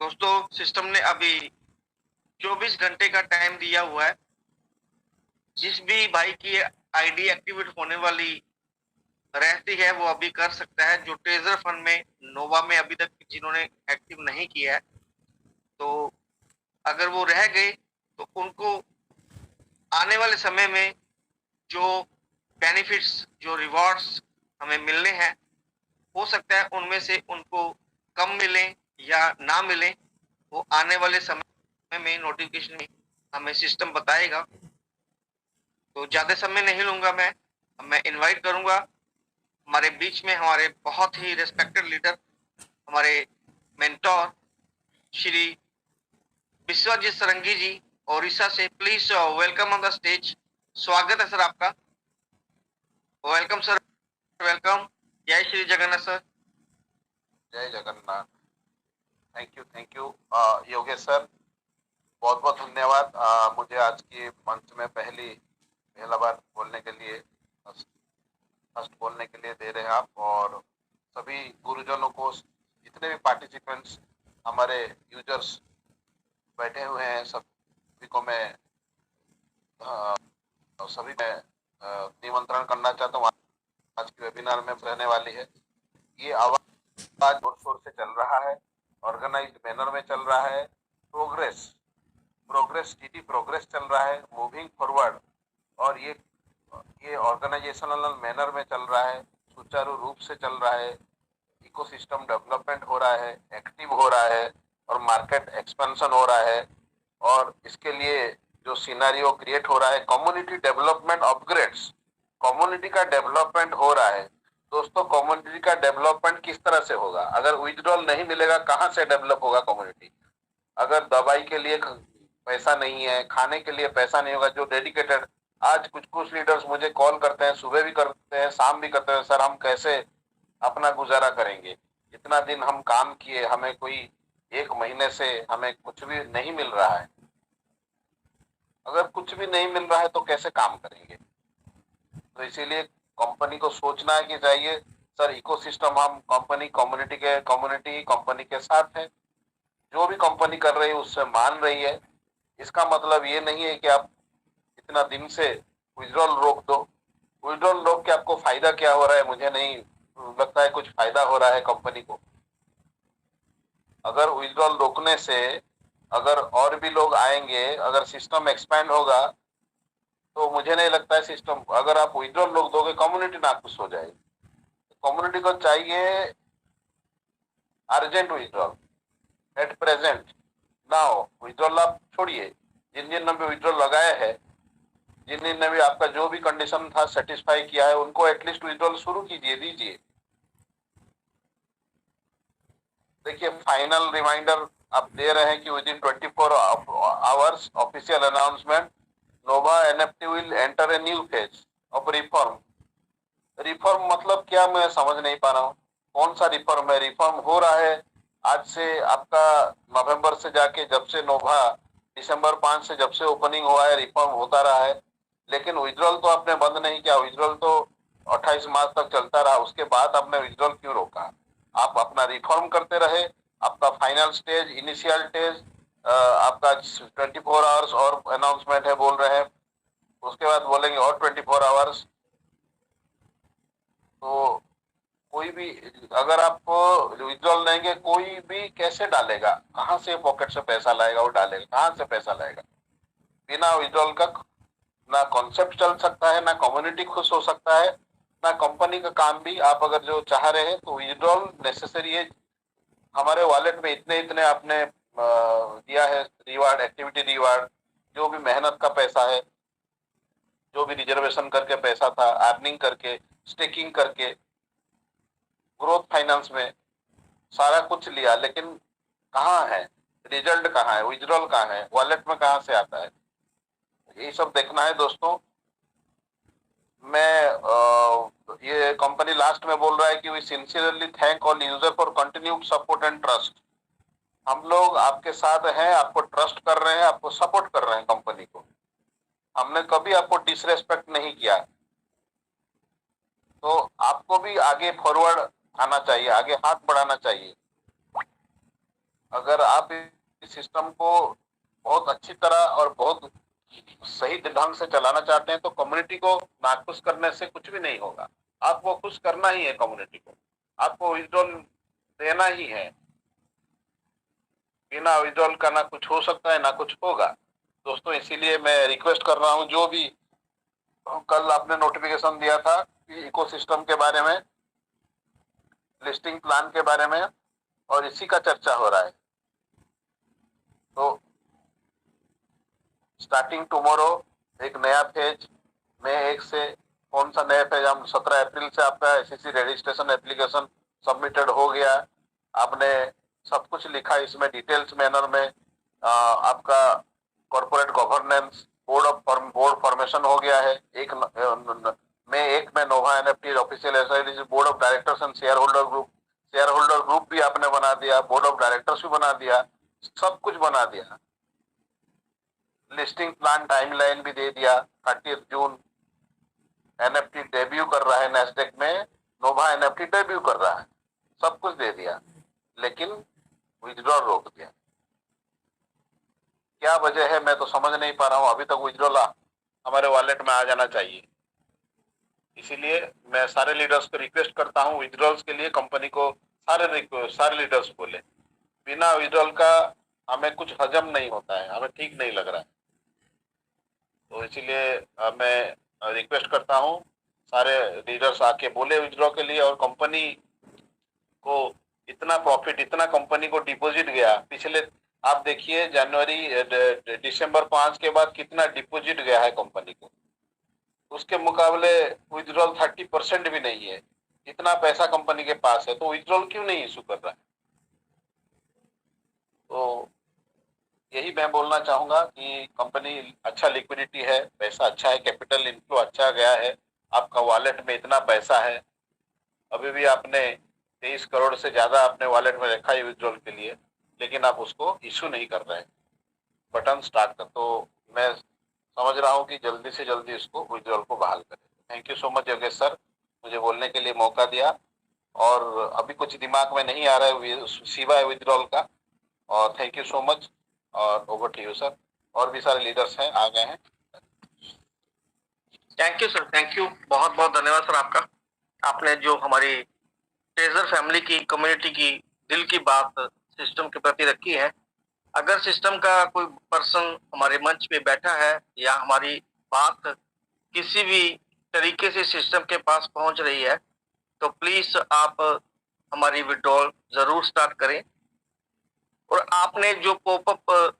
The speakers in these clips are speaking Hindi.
दोस्तों, सिस्टम ने अभी 24 घंटे का टाइम दिया हुआ है। जिस भी भाई की आईडी एक्टिवेट होने वाली रहती है वो अभी कर सकता है। जो ट्रेजर फंड में नोवा में अभी तक जिन्होंने एक्टिव नहीं किया है, तो अगर वो रह गए तो उनको आने वाले समय में जो बेनिफिट्स, जो रिवॉर्ड्स हमें मिलने हैं, हो सकता है उनमें से उनको कम मिले या ना मिले। वो आने वाले समय में नोटिफिकेशन में हमें सिस्टम बताएगा। तो ज्यादा समय नहीं लूंगा। मैं इनवाइट करूंगा हमारे बीच में हमारे बहुत ही रिस्पेक्टेड लीडर, हमारे मेंटोर श्री विश्वजीत सरंगी जी ओडिशा से। Please welcome on the stage. स्वागत है सर आपका। Welcome sir, welcome. जय श्री जगन्नाथ सर। जय Jagannath. Thank you Yogesh sir, बहुत बहुत धन्यवाद मुझे आज के मंच में पहला बार बोलने के लिए, फर्स्ट बोलने के लिए दे रहे हैं आप। और सभी गुरुजनों को, जितने भी पार्टिसिपेंट्स, हमारे यूजर्स बैठे हुए हैं, सभी को मैं निमंत्रण करना चाहता हूँ। आज के वेबिनार में रहने वाली है। ये आवाज जोर शोर से चल रहा है, ऑर्गेनाइज्ड मैनर में चल रहा है, प्रोग्रेस चल रहा है, मूविंग फॉरवर्ड। और ये ऑर्गेनाइजेशनल मैनर में चल रहा है, सुचारू रूप से चल रहा है, इकोसिस्टम डेवलपमेंट हो रहा है, एक्टिव हो रहा है, और मार्केट एक्सपेंशन हो रहा है। और इसके लिए जो सिनेरियो क्रिएट हो रहा है, कम्युनिटी डेवलपमेंट अपग्रेड्स, कम्युनिटी का डेवलपमेंट हो रहा है। दोस्तों, कम्युनिटी का डेवलपमेंट किस तरह से होगा? अगर विथड्रॉल नहीं मिलेगा, कहाँ से डेवलप होगा कम्युनिटी? अगर दवाई के लिए पैसा नहीं है, खाने के लिए पैसा नहीं होगा, जो डेडिकेटेड, आज कुछ लीडर्स मुझे कॉल करते हैं, सुबह भी करते हैं, शाम भी करते हैं, सर हम कैसे अपना गुजारा करेंगे? इतना दिन हम काम किए, हमें कोई 1 महीने से हमें कुछ भी नहीं मिल रहा है। अगर कुछ भी नहीं मिल रहा है तो कैसे काम करेंगे? तो इसीलिए कंपनी को सोचना है कि चाहिए सर, इकोसिस्टम हम कम्युनिटी कंपनी के साथ है। जो भी कंपनी कर रही है उससे मान रही है। इसका मतलब ये नहीं है कि आप इतना दिन से विड्रॉल रोक दो। विड्रॉल रोक के आपको फायदा क्या हो रहा है? मुझे नहीं लगता है कुछ फायदा हो रहा है कंपनी को। अगर विड्रॉल रोकने से अगर और भी लोग आएंगे, अगर सिस्टम एक्सपैंड होगा, तो मुझे नहीं लगता है सिस्टम, अगर आप विड्रॉल रोक दोगे कम्युनिटी नाखुश हो जाएगी। कम्युनिटी को चाहिए urgent withdrawal, at present, now. Withdrawal आप छोड़िए, जिन जिन ने भी विड्रॉल लगाया है, जिन जिन ने भी आपका जो भी कंडीशन था सेटिस्फाई किया है, उनको एटलीस्ट विड्रॉल शुरू कीजिए, दीजिए। देखिए, फाइनल रिमाइंडर आप दे रहे हैं कि with in 24 hours official announcement, Nova NFT will enter a new phase of reform. Reform मतलब क्या? मैं समझ नहीं पा रहा हूँ। कौन सा रिफॉर्म है? रिफॉर्म हो रहा है आज से। आपका नवंबर से जाके, जब से नोवा दिसंबर 5 से जब से ओपनिंग हुआ है, रिफॉर्म होता रहा है। लेकिन विड्रॉल तो आपने बंद नहीं किया। विड्रॉल तो 28 मार्च तक चलता रहा। उसके बाद आपने विड्रॉल क्यों रोका? आप अपना रिफॉर्म करते रहे। आपका फाइनल स्टेज, इनिशियल स्टेज, आपका 24 आवर्स और अनाउंसमेंट है बोल रहे हैं, उसके बाद बोलेंगे और 24 आवर्स। तो कोई भी, अगर आप विड्रॉल लेंगे, कोई भी कैसे डालेगा? कहाँ से पॉकेट से पैसा लाएगा? वो डालेगा कहाँ से? पैसा लाएगा बिना विड्रॉल का? ना कॉन्सेप्ट चल सकता है, ना कम्युनिटी खुश हो सकता है, ना कंपनी का काम भी। आप अगर जो चाह रहे हैं तो विड्रॉल नेसेसरी है। हमारे वॉलेट में इतने इतने आपने दिया है रिवार्ड, एक्टिविटी रिवार्ड, जो भी मेहनत का पैसा है, जो भी रिजर्वेशन करके पैसा था, अर्निंग करके, स्टेकिंग करके, ग्रोथ फाइनेंस में सारा कुछ लिया, लेकिन कहाँ है रिजल्ट? कहाँ है विड्रॉल? कहाँ है वॉलेट में? कहाँ से आता है? ये सब देखना है दोस्तों। ये कंपनी लास्ट में बोल रहा है कि we sincerely thank all user for continued support and trust. हम लोग आपके साथ हैं, आपको ट्रस्ट कर रहे हैं, आपको सपोर्ट कर रहे हैं कंपनी को। हमने कभी आपको डिसरेस्पेक्ट नहीं किया। तो आपको भी आगे फॉरवर्ड आना चाहिए, आगे हाथ बढ़ाना चाहिए। अगर आप इस सिस्टम को बहुत अच्छी तरह और बहुत सही ढंग से चलाना चाहते हैं तो कम्युनिटी को नाखुश करने से कुछ भी नहीं होगा। आपको खुश करना ही है कम्युनिटी को, आपको विड्रॉल देना ही है। बिना विड्रॉल का ना कुछ हो सकता है ना कुछ होगा। दोस्तों, इसीलिए मैं रिक्वेस्ट कर रहा हूं, जो भी कल आपने नोटिफिकेशन दिया था कि इकोसिस्टम के बारे में, लिस्टिंग प्लान के बारे में, और इसी का चर्चा हो रहा है। तो स्टार्टिंग टुमारो एक नया फेज में 1 से कौन सा नया फेज, हम 17 अप्रैल से आपका एसईसी रजिस्ट्रेशन एप्लीकेशन सबमिटेड हो गया। आपने सब कुछ लिखा इसमें डिटेल्स मैनर में। आपका कॉर्पोरेट गवर्नेंस बोर्ड फॉर्मेशन हो गया है। एक में Nova NFT official SID board of directors and shareholder group भी आपने बना दिया, बोर्ड ऑफ डायरेक्टर्स भी बना दिया, सब कुछ बना दिया। लिस्टिंग प्लान टाइमलाइन भी दे दिया। 30 जून एनएफटी डेब्यू कर रहा है नैस्डैक में, नोवा एनएफटी डेब्यू कर रहा है, सब कुछ दे दिया, लेकिन विड्रॉल रोक दिया। क्या वजह है मैं तो समझ नहीं पा रहा हूं। अभी तक विड्रॉल हमारे वॉलेट में आ जाना चाहिए। इसीलिए मैं सारे लीडर्स को रिक्वेस्ट करता हूं, विड्रॉल्स के लिए कंपनी को सारे लीडर्स बोले, बिना विड्रॉल का हमें कुछ हजम नहीं होता है, हमें ठीक नहीं लग रहा है। तो इसीलिए मैं रिक्वेस्ट करता हूं सारे लीडर्स आके बोले विड्रॉ के लिए। और कंपनी को इतना प्रॉफिट, इतना कंपनी को डिपॉजिट गया पिछले, आप देखिए जनवरी दिसंबर 5 के बाद कितना डिपॉजिट गया है कंपनी को, उसके मुकाबले विड्रॉल 30% भी नहीं है। इतना पैसा कंपनी के पास है तो विड्रॉल क्यों नहीं इशू कर रहा है? तो यही मैं बोलना चाहूंगा कि कंपनी अच्छा लिक्विडिटी है, पैसा अच्छा है, कैपिटल इनफ्लो अच्छा गया है, आपका वॉलेट में इतना पैसा है। अभी भी आपने 23 करोड़ से ज्यादा अपने वॉलेट में रखा है विड्रॉल के लिए, लेकिन आप उसको इशू नहीं कर रहे हैं बटन स्टार्ट कर। तो मैं समझ रहा हूँ कि जल्दी से जल्दी इसको विड्रॉल को बहाल करें। Thank you so much Yogesh sir, मुझे बोलने के लिए मौका दिया। और अभी कुछ दिमाग में नहीं आ रहा है सिवाय विड्रॉल का। और थैंक यू सो मच, और ओवर टू यू सर। और भी सारे लीडर्स हैं, आ गए हैं। Thank you sir, thank you, बहुत बहुत धन्यवाद सर आपका। आपने जो हमारी ट्रेजर फैमिली की, कम्युनिटी की दिल की बात सिस्टम के प्रति रखी है। अगर सिस्टम का कोई पर्सन हमारे मंच पे बैठा है या हमारी बात किसी भी तरीके से सिस्टम के पास पहुंच रही है, तो प्लीज आप हमारी विड्रॉल जरूर स्टार्ट करें। और आपने जो पॉपअप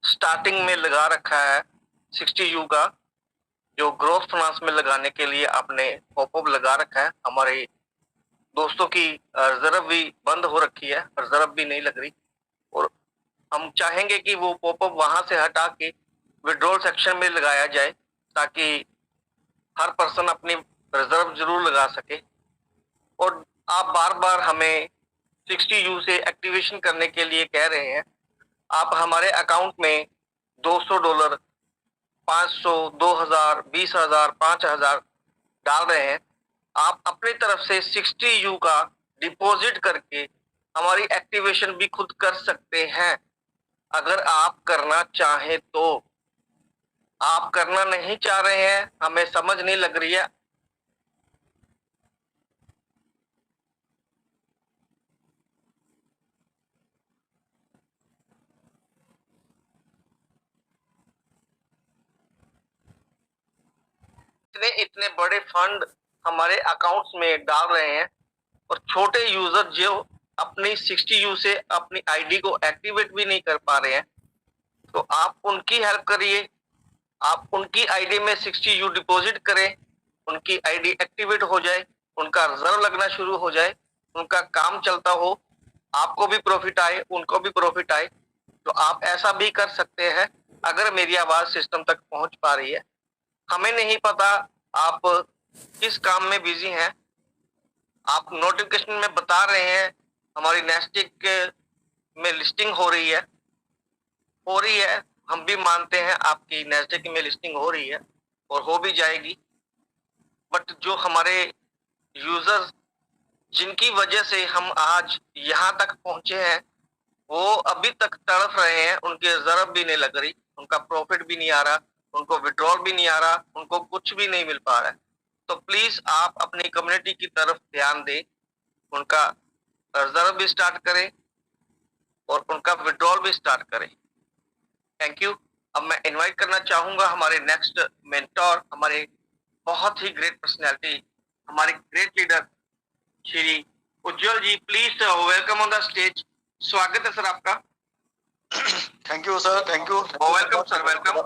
स्टार्टिंग में लगा रखा है 60U का, जो ग्रोथ फाइनेंस में लगाने के लिए आपने पॉपअप लगा रखा है, हमारे दोस्तों की रिजर्व भी बंद हो रखी है, रिजर्व भी नहीं लग रही। और हम चाहेंगे कि वो पॉपअप वहां से हटा के विड्रॉल सेक्शन में लगाया जाए, ताकि हर पर्सन अपनी रिजर्व जरूर लगा सके। और आप बार बार हमें 60U से एक्टिवेशन करने के लिए कह रहे हैं। आप हमारे अकाउंट में $200, 500, 2000, 20,000, 5,000 डाल रहे हैं। आप अपनी तरफ से 60U का डिपॉजिट करके हमारी एक्टिवेशन भी खुद कर सकते हैं, अगर आप करना चाहें तो। आप करना नहीं चाह रहे हैं, हमें समझ नहीं लग रही है। इतने इतने बड़े फंड हमारे अकाउंट्स में डाल रहे हैं, और छोटे यूजर जो अपनी 60U से अपनी आईडी को एक्टिवेट भी नहीं कर पा रहे हैं, तो आप उनकी हेल्प करिए। आप उनकी आईडी में 60U डिपॉजिट करें, उनकी आईडी एक्टिवेट हो जाए, उनका रिजर्व लगना शुरू हो जाए, उनका काम चलता हो, आपको भी प्रॉफिट आए, उनको भी प्रॉफिट आए। तो आप ऐसा भी कर सकते हैं, अगर मेरी आवाज सिस्टम तक पहुंच पा रही है। हमें नहीं पता आप किस काम में बिजी हैं। आप नोटिफिकेशन में बता रहे हैं हमारी नेस्टिक में लिस्टिंग हो रही है। हम भी मानते हैं आपकी नेस्डेक में लिस्टिंग हो रही है और हो भी जाएगी। बट जो हमारे यूजर्स, जिनकी वजह से हम आज यहाँ तक पहुंचे हैं, वो अभी तक तड़फ रहे हैं, उनकी जरब भी नहीं लग रही, उनका प्रॉफिट भी नहीं आ रहा, उनको विड्रॉल भी नहीं आ रहा, उनको कुछ भी नहीं मिल पा रहा है। तो प्लीज आप अपनी कम्युनिटी की तरफ ध्यान दें, उनका रिजर्व भी स्टार्ट करें और उनका विड्रॉल भी स्टार्ट करें। Thank you. अब मैं इनवाइट करना चाहूंगा हमारे नेक्स्ट मेंटोर, हमारे बहुत ही ग्रेट पर्सनैलिटी, हमारे great leader Shri Ujjwal ji. Please welcome on the stage. स्वागत है सर आपका। Thank you sir, thank you. Welcome sir, welcome.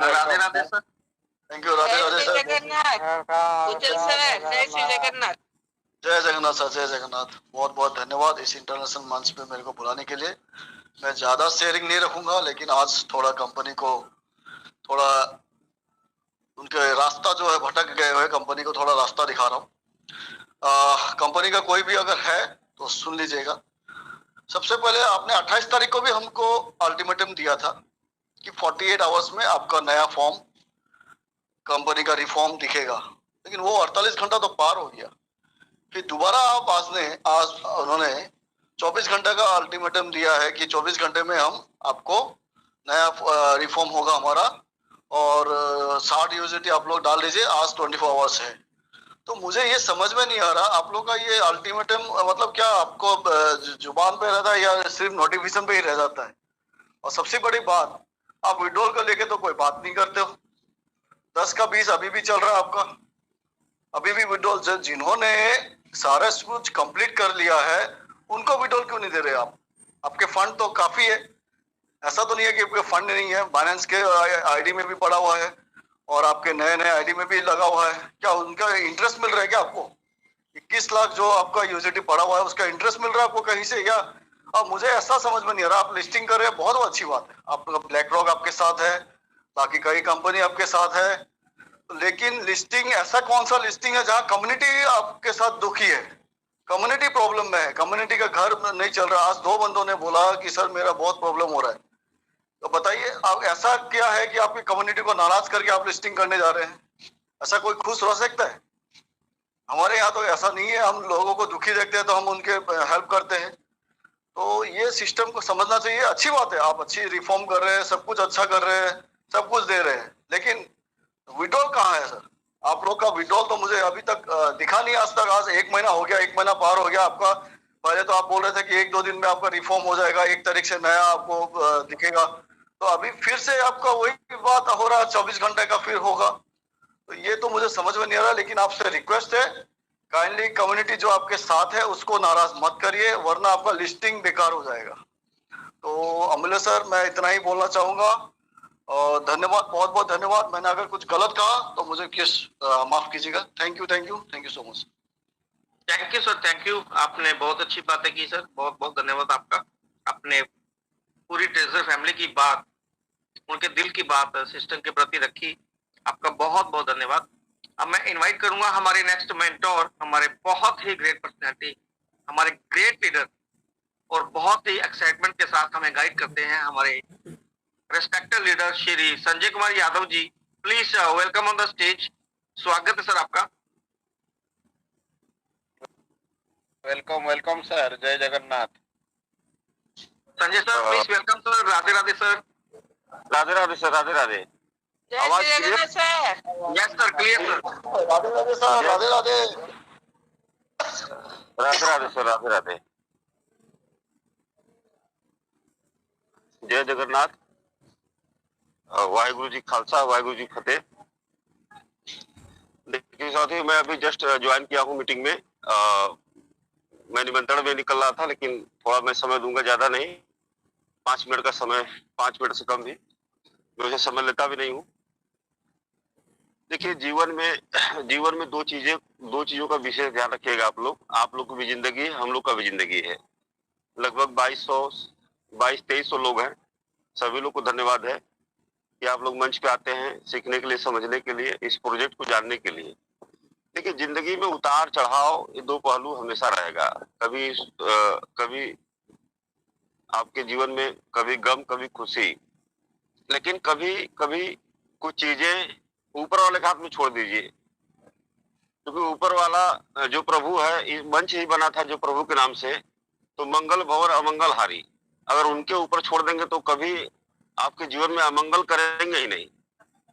Radhe Radhe sir. Thank you, Radhe Radhe sir. Ujjwal sir, जय श्री जगन्नाथ। जय जगन्नाथ सर, जय जगन्नाथ। बहुत बहुत धन्यवाद इस इंटरनेशनल मंच पे मेरे को बुलाने के लिए। मैं ज़्यादा शेयरिंग नहीं रखूंगा, लेकिन आज थोड़ा कंपनी को थोड़ा उनके रास्ता जो है भटक गए हुए, कंपनी को थोड़ा रास्ता दिखा रहा हूँ। कंपनी का कोई भी अगर है तो सुन लीजिएगा। सबसे पहले आपने 28 तारीख को भी हमको अल्टीमेटम दिया था कि 48 आवर्स में आपका नया फॉर्म, कंपनी का रिफॉर्म दिखेगा, लेकिन वो 48 घंटा तो पार हो गया। फिर दोबारा आज उन्होंने 24 घंटे का अल्टीमेटम दिया है कि 24 घंटे में हम आपको नया रिफॉर्म होगा हमारा, और 60 यूजिटी आप लोग डाल दीजिए। आज 24 आवर्स है। तो मुझे ये समझ में नहीं आ रहा आप लोग का ये अल्टीमेटम मतलब क्या आपको जुबान पे रहता है या सिर्फ नोटिफिकेशन पे ही रह जाता है? और सबसे बड़ी बात, आप विड्रॉल को लेके तो कोई बात नहीं करते हो। 10 का 20 अभी भी चल रहा है आपका, अभी भी विड्रॉल जिन्होंने सारा कुछ कंप्लीट कर लिया है उनको विड्रॉल क्यों नहीं दे रहे आप? आपके फंड तो काफी है, ऐसा तो नहीं है कि आपके फंड नहीं है। बाइनेंस के आईडी में भी पड़ा हुआ है और आपके नए नए आईडी में भी लगा हुआ है। क्या उनका इंटरेस्ट मिल रहा है क्या आपको? 21 लाख जो आपका यूजिटी पड़ा हुआ है उसका इंटरेस्ट मिल रहा है आपको कहीं से या? अब मुझे ऐसा समझ में नहीं आ रहा। आप लिस्टिंग कर रहे हैं, बहुत अच्छी बात है, आपका ब्लैक रॉक आपके साथ है, बाकी कई कंपनी आपके साथ है, लेकिन लिस्टिंग ऐसा कौन सा लिस्टिंग है जहां कम्युनिटी आपके साथ दुखी है, कम्युनिटी प्रॉब्लम में है, कम्युनिटी का घर नहीं चल रहा? आज 2 बंदों ने बोला कि सर मेरा बहुत प्रॉब्लम हो रहा है। तो बताइए आप ऐसा क्या है कि आपकी कम्युनिटी को नाराज करके आप लिस्टिंग करने जा रहे हैं? ऐसा कोई खुश रह सकता है? हमारे यहाँ तो ऐसा नहीं है। हम लोगों को दुखी देखते हैं तो हम उनके हेल्प करते हैं। तो ये सिस्टम को समझना चाहिए। अच्छी बात है, आप अच्छी रिफॉर्म कर रहे हैं, सब कुछ अच्छा कर रहे हैं, सब कुछ दे रहे हैं, लेकिन विड्रॉल कहाँ है सर? आप लोग का विड्रॉल तो मुझे अभी तक दिखा नहीं आज तक। आज 1 महीना हो गया, 1 महीना पार हो गया आपका। पहले तो आप बोल रहे थे कि 1-2 दिन में आपका रिफॉर्म हो जाएगा, 1 तारीख से नया आपको दिखेगा। तो अभी फिर से आपका वही बात हो रहा है, 24 घंटे का फिर होगा। तो ये तो मुझे समझ में नहीं आ रहा। लेकिन आपसे रिक्वेस्ट है, काइंडली कम्युनिटी जो आपके साथ है उसको नाराज मत करिए, वरना आपका लिस्टिंग बेकार हो जाएगा। तो अमूल्य सर, मैं इतना ही बोलना चाहूंगा और धन्यवाद, बहुत बहुत धन्यवाद। मैंने अगर कुछ गलत कहा तो मुझे माफ कीजिएगा। Thank you, thank you, thank you so much. Thank you sir, thank you. आपने बहुत अच्छी बातें की सर, बहुत बहुत धन्यवाद आपका। आपने पूरी ट्रेजर फैमिली की बात, उनके दिल की बात सिस्टम के प्रति रखी। आपका बहुत बहुत धन्यवाद। अब मैं इनवाइट करूंगा हमारे नेक्स्ट मेंटोर, हमारे बहुत ही ग्रेट पर्सनैलिटी, हमारे ग्रेट लीडर और बहुत ही एक्साइटमेंट के साथ हमें गाइड करते हैं, हमारे respected leader Shri Sanjay Kumar Yadav ji. Please welcome on the stage. स्वागत है सर आपका। वेलकम वेलकम सर, जय Jagannath. Sanjay sir please welcome sir. Radhe Radhe sir. Radhe Radhe sir, Radhe Radhe. जय Shri Jagannath sir. Yes sir, clear sir. Radhe Radhe sir, Radhe Radhe. Radhe Radhe sir, Radhe Radhe. जय जगन्नाथ। वाहिगुरु जी खालसा, वाहिगुरु जी फतेह। देखिए साथियों, मैं अभी जस्ट ज्वाइन किया हूँ मीटिंग में। मैं निमंत्रण में निकल रहा था, लेकिन थोड़ा मैं समय दूंगा, ज्यादा नहीं, 5 मिनट का समय, 5 मिनट से कम भी, मैं उसे समय लेता भी नहीं हूँ। देखिए जीवन में दो चीजों का विशेष ध्यान रखिएगा आप लोग की भी जिंदगी है, हम लोग का भी जिंदगी है। लगभग 2200-2300 लोग हैं। सभी लोग को धन्यवाद है कि आप लोग मंच पे आते हैं सीखने के लिए, समझने के लिए, इस प्रोजेक्ट को जानने के लिए। देखिए जिंदगी में उतार चढ़ाव, ये 2 पहलू हमेशा रहेगा। कभी आपके जीवन में कभी गम, कभी खुशी, लेकिन कभी कभी कुछ चीजें ऊपर वाले के हाथ में छोड़ दीजिए, क्योंकि ऊपर वाला जो प्रभु है, इस मंच ही बना था जो प्रभु के नाम से, तो मंगल भवन अमंगल हारी। अगर उनके ऊपर छोड़ देंगे तो कभी आपके जीवन में अमंगल करेंगे ही नहीं।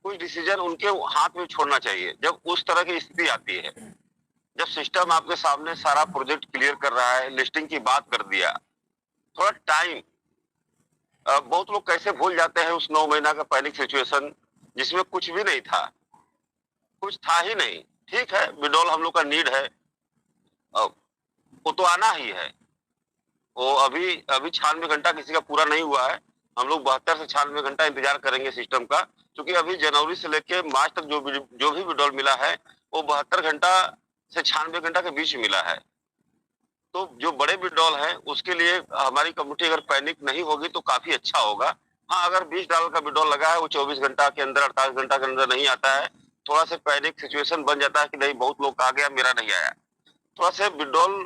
कुछ डिसीजन उनके हाथ में छोड़ना चाहिए। जब उस तरह की स्थिति आती है, जब सिस्टम आपके सामने सारा प्रोजेक्ट क्लियर कर रहा है, लिस्टिंग की बात कर दिया, थोड़ा टाइम, बहुत लोग कैसे भूल जाते हैं उस 9 महीना का पैनिक सिचुएशन जिसमें कुछ भी नहीं था, कुछ था ही नहीं। ठीक है, विड्रॉल हम लोग का नीड है, वो तो आना ही है। वो अभी 96 घंटा किसी का पूरा नहीं हुआ है। हम लोग 72 से 96 घंटा इंतजार करेंगे सिस्टम का, क्योंकि अभी जनवरी से लेके मार्च तक जो भी विड्रॉल मिला है वो 72 घंटा से 96 घंटा के बीच मिला है। तो जो बड़े विड्रॉल है उसके लिए हमारी कम्युनिटी अगर पैनिक नहीं होगी तो काफी अच्छा होगा। हाँ, अगर $20 का विड्रॉल लगा है, वो 24 घंटा के अंदर, 48 घंटा के अंदर नहीं आता है, थोड़ा सा पैनिक सिचुएशन बन जाता है कि नहीं बहुत लोग आ गया, मेरा नहीं आया। थोड़ा सा विड्रॉल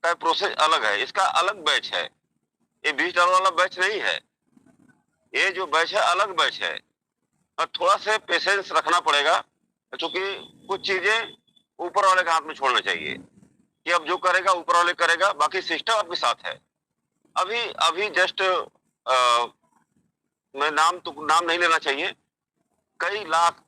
का प्रोसेस अलग है, इसका अलग बैच है। ये $20 वाला बैच नहीं है, ये जो बैच है अलग बैच है। और थोड़ा सा पेशेंस रखना पड़ेगा, क्योंकि कुछ चीजें ऊपर वाले के हाथ में छोड़ना चाहिए कि अब जो करेगा ऊपर वाले करेगा, बाकी सिस्टम आपके साथ है। अभी जस्ट मैं नाम नहीं लेना चाहिए, कई लाख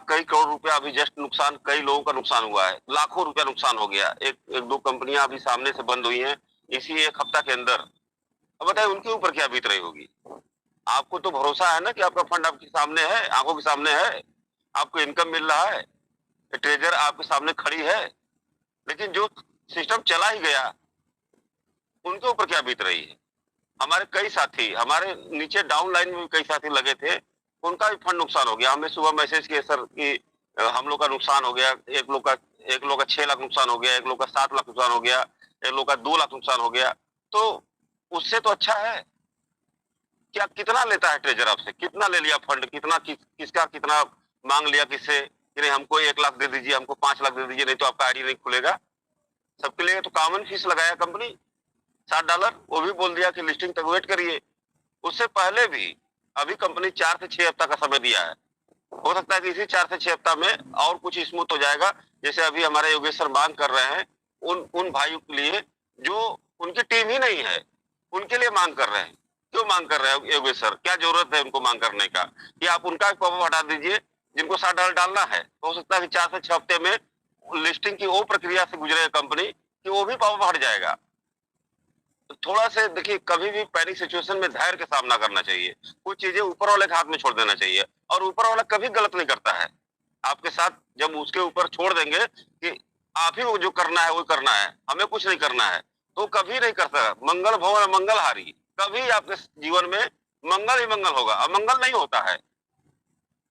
कई करोड़ रुपया अभी जस्ट नुकसान, कई लोगों का नुकसान हुआ है, लाखों रुपया नुकसान हो गया। एक दो कंपनियां अभी सामने से बंद हुई हैं इसी एक हफ्ता के अंदर। अब बताइए उनके ऊपर क्या बीत रही होगी। आपको तो भरोसा है ना कि आपका फंड आपके सामने है, आंखों के सामने है, आपको इनकम मिल रहा है, ट्रेजर आपके सामने खड़ी है, लेकिन जो सिस्टम चला ही गया उनके ऊपर क्या बीत रही है। हमारे कई साथी, हमारे नीचे डाउन लाइन में भी कई साथी लगे थे, उनका भी फंड नुकसान हो गया। हमें सुबह मैसेज किए सर कि हम लोग का नुकसान हो गया, एक लोग का 6 लाख नुकसान हो गया, एक लोग का 7 लाख नुकसान हो गया, एक लोग का 2 लाख नुकसान हो गया। तो उससे तो अच्छा है क्या, कितना लेता है ट्रेजर आपसे, कितना ले लिया फंड, कितना किसका कितना मांग लिया किससे कि नहीं हमको 1 लाख दे दीजिए, हमको 5 लाख दे दीजिए, नहीं तो आपका आईडी नहीं खुलेगा। सबके लिए तो कॉमन फीस लगाया कंपनी $7, वो भी बोल दिया कि लिस्टिंग तक वेट करिए। उससे पहले भी अभी कंपनी 4 से 6 हफ्ता का समय दिया है। हो सकता है कि इसी 4 से 6 हफ्ता में और कुछ स्मूथ हो जाएगा। जैसे अभी हमारे योगेश सर मांग कर रहे हैं उन भाइयों के लिए जो उनकी टीम ही नहीं है, उनके लिए मांग कर रहे हैं। क्यों मांग कर रहे हैं योगेश सर, क्या जरूरत है उनको मांग करने का, कि आप उनका पॉपअप हटा दीजिए जिनको $7 डालना है। हो सकता है कि 4 से 6 हफ्ते में लिस्टिंग की वो प्रक्रिया से गुजरेगा कंपनी कि वो भी पॉपअप हट जाएगा। तो थोड़ा से देखिए, कभी भी पैनिक सिचुएशन में धैर्य का सामना करना चाहिए, कुछ चीजें ऊपर वाले के हाथ में छोड़ देना चाहिए। और ऊपर वाला कभी गलत नहीं करता है आपके साथ, जब उसके ऊपर छोड़ देंगे कि आप ही वो जो करना है वो करना है, हमें कुछ नहीं करना है, तो कभी नहीं करता। मंगल भवन मंगल हारी, कभी आपके जीवन में मंगल ही मंगल होगा, अमंगल नहीं होता है।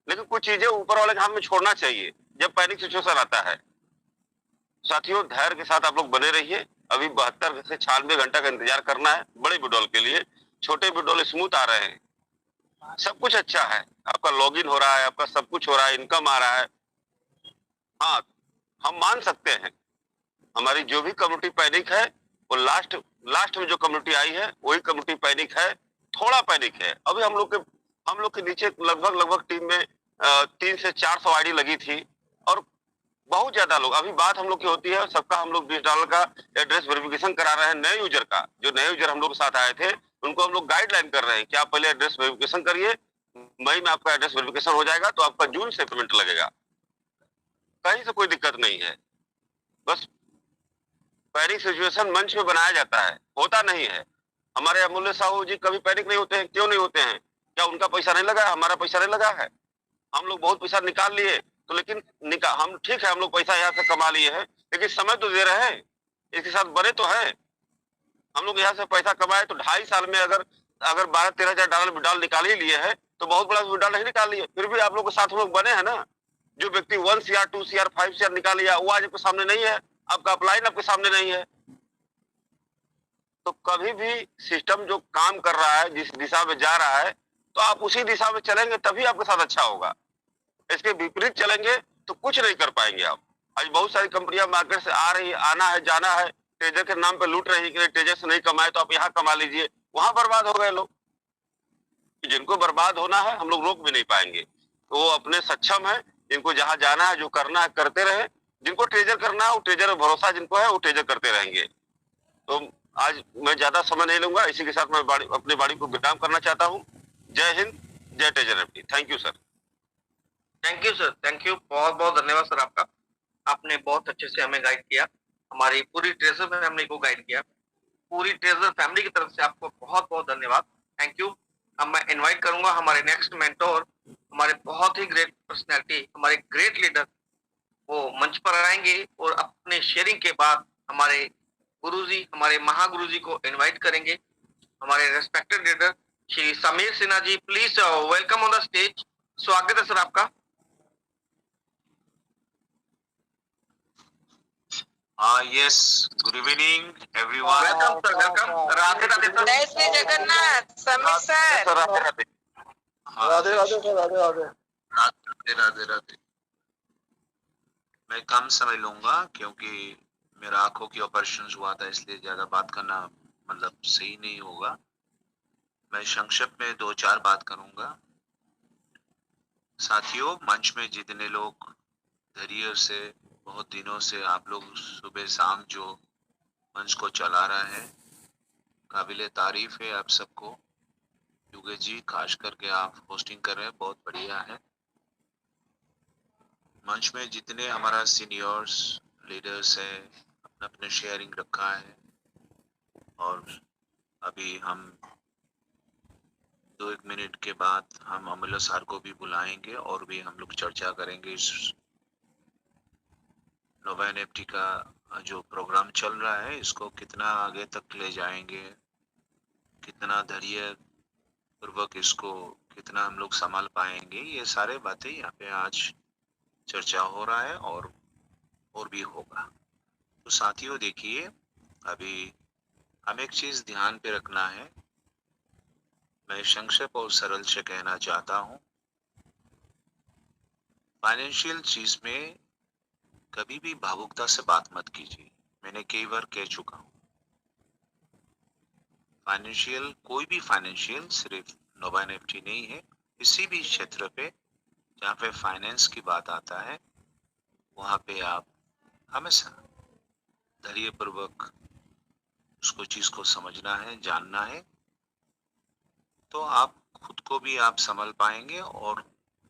लेकिन कुछ चीजें ऊपर वाले के हाथ में छोड़ना चाहिए जब पैनिक सिचुएशन आता है। साथियों, धैर्य के साथ आप लोग बने रहिए। अभी 72 से 96 घंटा का इंतजार करना है बड़े विड्रॉल के लिए। छोटे विड्रॉल स्मूथ आ रहे हैं, सब कुछ अच्छा है, आपका लॉगिन हो रहा है, आपका सब कुछ हो रहा है, इनकम आ रहा है। हाँ, हम मान सकते हैं हमारी जो भी कम्युनिटी पैनिक है वो लास्ट में जो कम्युनिटी आई है वही कम्युनिटी पैनिक है, थोड़ा पैनिक है। अभी हम लोग के नीचे लगभग टीम में 300 से 400 आईडी लगी थी और बहुत ज्यादा लोग, अभी बात हम लोग की होती है सबका, हम लोग $20 का एड्रेस वेरिफिकेशन करा रहे हैं नए यूजर का। जो नए यूजर हम लोग के साथ आए थे उनको हम लोग गाइडलाइन कर रहे हैं कि आप पहले एड्रेस वेरिफिकेशन करिए, मई में आपका एड्रेस वेरिफिकेशन हो जाएगा तो आपका जून से पेमेंट लगेगा। कहीं से कोई दिक्कत नहीं है, बस पैनिक सिचुएशन मंच में बनाया जाता है, होता नहीं है। हमारे अमूल्य साहू जी कभी पैनिक नहीं होते हैं, क्यों नहीं होते हैं? क्या उनका पैसा नहीं लगा है, हमारा पैसा नहीं लगा है? हम लोग बहुत पैसा निकाल लिए तो, लेकिन हम ठीक है, हम लोग पैसा यहाँ से कमा लिए हैं, लेकिन समय तो दे रहे हैं, इसके साथ बने तो हैं। हम लोग यहाँ से पैसा कमाए तो 2.5 साल में अगर 12-13 हजार विड्रॉल निकाल ही लिए हैं तो बहुत बड़ा विड्रॉल नहीं निकाल लिए, फिर भी आप लोग के साथ हम लोग बने हैं ना। जो व्यक्ति 1 CR 2 CR 5 CR निकाल लिया वो आज आपके सामने नहीं है, आपका अपलाइन आपके सामने नहीं है। तो कभी भी सिस्टम जो काम कर रहा है, जिस दिशा में जा रहा है, तो आप उसी दिशा में चलेंगे तभी आपके साथ अच्छा होगा। इसके विपरीत चलेंगे तो कुछ नहीं कर पाएंगे आप। आज बहुत सारी कंपनियां मार्केट से आ रही, आना है जाना है, ट्रेजर के नाम पे लूट रही कि ट्रेजर से नहीं कमाए तो आप यहाँ कमा लीजिए, वहां बर्बाद हो गए लोग। जिनको बर्बाद होना है हम लोग रोक भी नहीं पाएंगे, तो वो अपने सक्षम है, जिनको जहां जाना है जो करना है करते रहे, जिनको ट्रेजर करना है वो ट्रेजर, भरोसा जिनको है वो ट्रेजर करते रहेंगे। तो आज मैं ज्यादा समय नहीं लूंगा, इसी के साथ मैं अपनी वाणी को विराम करना चाहता हूँ। जय हिंद, जय treasure FD. Thank you sir. Thank you sir, thank you, बहुत बहुत धन्यवाद सर आपका। आपने बहुत अच्छे से हमें गाइड किया, हमारी पूरी ट्रेजर फैमिली को गाइड किया। पूरी ट्रेजर फैमिली की तरफ से आपको बहुत बहुत धन्यवाद, थैंक यू। अब मैं इनवाइट करूंगा हमारे नेक्स्ट मेंटोर, हमारे बहुत ही ग्रेट पर्सनैलिटी, हमारे ग्रेट लीडर, वो मंच पर आएंगे और अपने शेयरिंग के बाद हमारे गुरुजी, हमारे महागुरुजी को इनवाइट करेंगे। हमारे respected leader Shri Sameer Sinha ji, please welcome on the stage. स्वागत है सर आपका। Yes, good evening everyone. Welcome sir, welcome. Radhe Radhe sir. जय Shri Jagannath Sameer sir. Sir Radhe Radhe. Radhe Radhe sir, Radhe Radhe. Radhe Radhe Radhe. मैं कम समय लूंगा क्योंकि मेरा आंखों की ऑपरेशन हुआ था, इसलिए ज्यादा बात करना मतलब सही नहीं होगा। मैं संक्षेप में 2-4 बात करूंगा। साथियों, मंच में जितने लोग धैर्य से बहुत दिनों से आप लोग सुबह शाम जो मंच को चला रहा है, काबिले तारीफ है आप सबको। युगे जी, खास करके आप होस्टिंग कर रहे हैं, बहुत बढ़िया है। मंच में जितने हमारा सीनियर्स लीडर्स है, अपने अपने शेयरिंग रखा है, और अभी हम 2-1 मिनट के बाद हम अमूल्य सर को भी बुलाएंगे और भी हम लोग चर्चा करेंगे इस नोवा एनएफटी का जो प्रोग्राम चल रहा है, इसको कितना आगे तक ले जाएंगे, कितना धैर्य पूर्वक इसको कितना हम लोग संभाल पाएंगे, ये सारे बातें यहाँ पे आज चर्चा हो रहा है और भी होगा। तो साथियों देखिए, अभी हम एक चीज ध्यान पे रखना है। मैं संक्षेप और सरल से कहना चाहता हूँ, फाइनेंशियल चीज में कभी भी भावुकता से बात मत कीजिए। मैंने कई बार कह चुका हूँ, फाइनेंशियल कोई भी फाइनेंशियल सिर्फ नोवा एनएफटी नहीं है, किसी भी क्षेत्र पे जहाँ पे फाइनेंस की बात आता है, वहां पे आप हमेशा धैर्य पूर्वक उसको चीज को समझना है, जानना है, तो आप खुद को भी आप संभाल पाएंगे और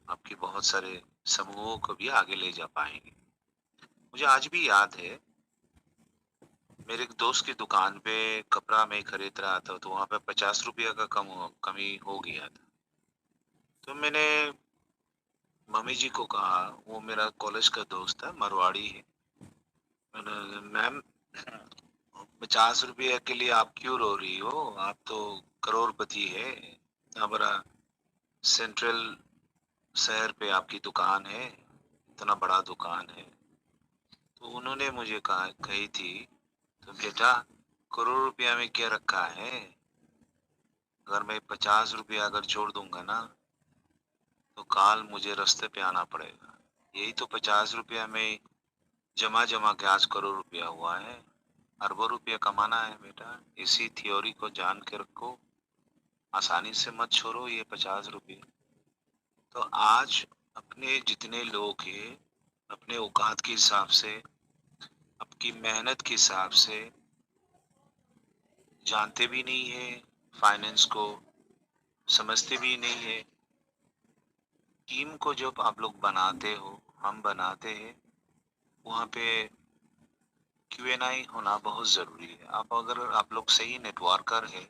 आपके बहुत सारे समूहों को भी आगे ले जा पाएंगे। मुझे आज भी याद है, मेरे एक दोस्त की दुकान पे कपड़ा मैं खरीद रहा था, तो वहां पे 50 रुपया का कमी हो गया था। तो मैंने मम्मी जी को कहा, वो मेरा कॉलेज का दोस्त है, मरवाड़ी है, मैम 50 रुपया के लिए आप क्यों रो रही हो, आप तो करोड़पति है, इतना बड़ा सेंट्रल शहर पे आपकी दुकान है, इतना बड़ा दुकान है। तो उन्होंने मुझे कही थी, तो बेटा करोड़ रुपया में क्या रखा है, अगर मैं 50 रुपया अगर छोड़ दूंगा ना, तो काल मुझे रास्ते पे आना पड़ेगा। यही तो 50 रुपया में जमा के आज करोड़ रुपया हुआ है, अरबों रुपया कमाना है बेटा। इसी थ्योरी को जान के रखो, आसानी से मत छोड़ो ये 50 रुपये। तो आज अपने जितने लोग हैं, अपने औकात के हिसाब से, आपकी मेहनत के हिसाब से जानते भी नहीं है, फाइनेंस को समझते भी नहीं है। टीम को जब आप लोग बनाते हो, हम बनाते हैं, वहाँ पे Q&A होना बहुत जरूरी है। अगर आप लोग सही नेटवर्कर है,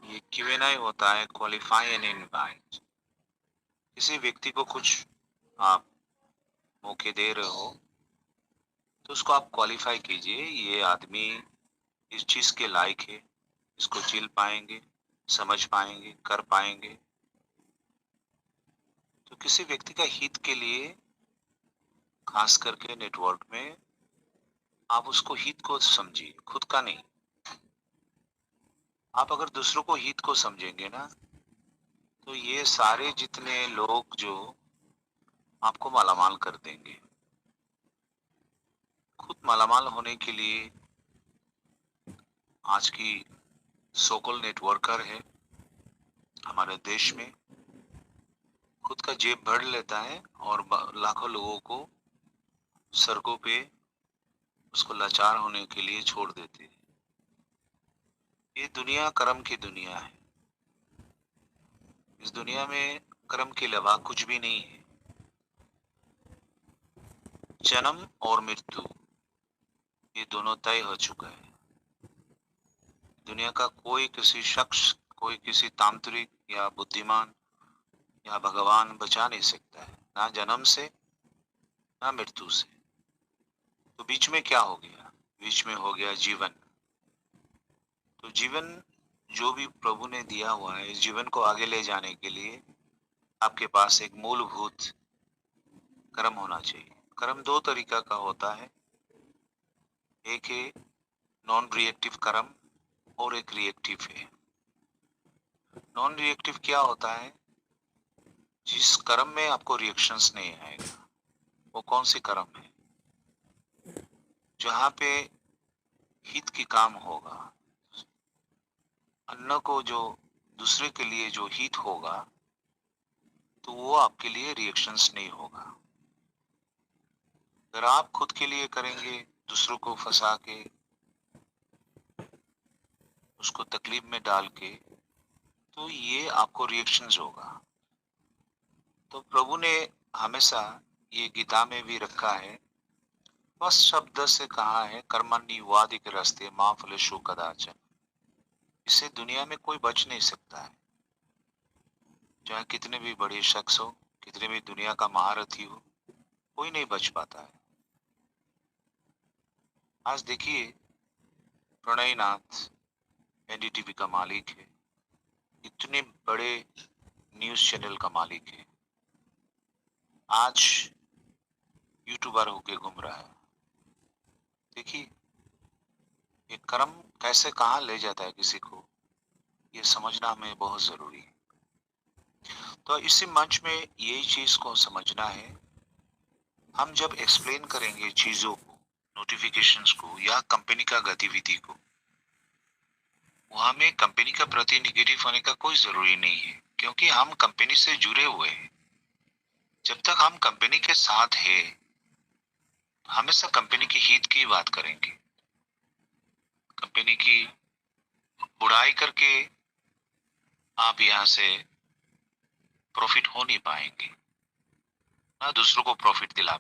ये Q&A होता है क्वालिफाई एंड इनवाइट। किसी व्यक्ति को कुछ आप मौके दे रहे हो, तो उसको आप क्वालिफाई कीजिए, ये आदमी इस चीज के लायक है, इसको चिल पाएंगे, समझ पाएंगे, कर पाएंगे। तो किसी व्यक्ति का हित के लिए, खास करके नेटवर्क में, आप उसको हित को समझिए, खुद का नहीं। आप अगर दूसरों को हित को समझेंगे ना, तो ये सारे जितने लोग जो आपको मालामाल कर देंगे। खुद मालामाल होने के लिए आज की सोकल नेटवर्कर है हमारे देश में, खुद का जेब भर लेता है और लाखों लोगों को सड़कों पे उसको लाचार होने के लिए छोड़ देते हैं। ये दुनिया कर्म की दुनिया है। इस दुनिया में कर्म के अलावा कुछ भी नहीं है। जन्म और मृत्यु ये दोनों तय हो चुका है। दुनिया का कोई किसी शख्स, कोई किसी तांत्रिक या बुद्धिमान या भगवान बचा नहीं सकता है, ना जन्म से ना मृत्यु से। तो बीच में क्या हो गया? बीच में हो गया जीवन। तो जीवन जो भी प्रभु ने दिया हुआ है, इस जीवन को आगे ले जाने के लिए आपके पास एक मूलभूत कर्म होना चाहिए। कर्म दो तरीका का होता है, एक है नॉन रिएक्टिव कर्म और एक रिएक्टिव है। नॉन रिएक्टिव क्या होता है? जिस कर्म में आपको रिएक्शंस नहीं आएगा। वो कौन सी कर्म है? जहां पे हित की काम होगा, अन्न को जो दूसरे के लिए जो हित होगा, तो वो आपके लिए रिएक्शंस नहीं होगा। अगर आप खुद के लिए करेंगे, दूसरों को फंसा के, उसको तकलीफ में डाल के, तो ये आपको रिएक्शंस होगा। तो प्रभु ने हमेशा ये गीता में भी रखा है, बस शब्द से कहा है, कर्मण्येवाधिक रस्ते मां फलेषु कदाचन। इससे दुनिया में कोई बच नहीं सकता है। चाहे कितने भी बड़े शख्स हो, कितने भी दुनिया का महारथी हो, कोई नहीं बच पाता है। आज देखिए, प्रणय नाथ एनडीटीवी का मालिक है, इतने बड़े न्यूज चैनल का मालिक है, आज यूट्यूबर होके घूम रहा है। देखिए, ये कर्म कैसे कहाँ ले जाता है किसी को, ये समझना हमें बहुत जरूरी है। तो इसी मंच में यही चीज को समझना है। हम जब एक्सप्लेन करेंगे चीजों को, नोटिफिकेशंस को या कंपनी का गतिविधि को, वहां में कंपनी का प्रति निगेटिव होने का कोई जरूरी नहीं है, क्योंकि हम कंपनी से जुड़े हुए हैं। जब तक हम कंपनी के साथ है, हमेशा कंपनी के हित की बात करेंगे। कंपनी की बुराई करके आप यहाँ से प्रॉफिट हो नहीं पाएंगे, ना दूसरों को प्रॉफिट दिला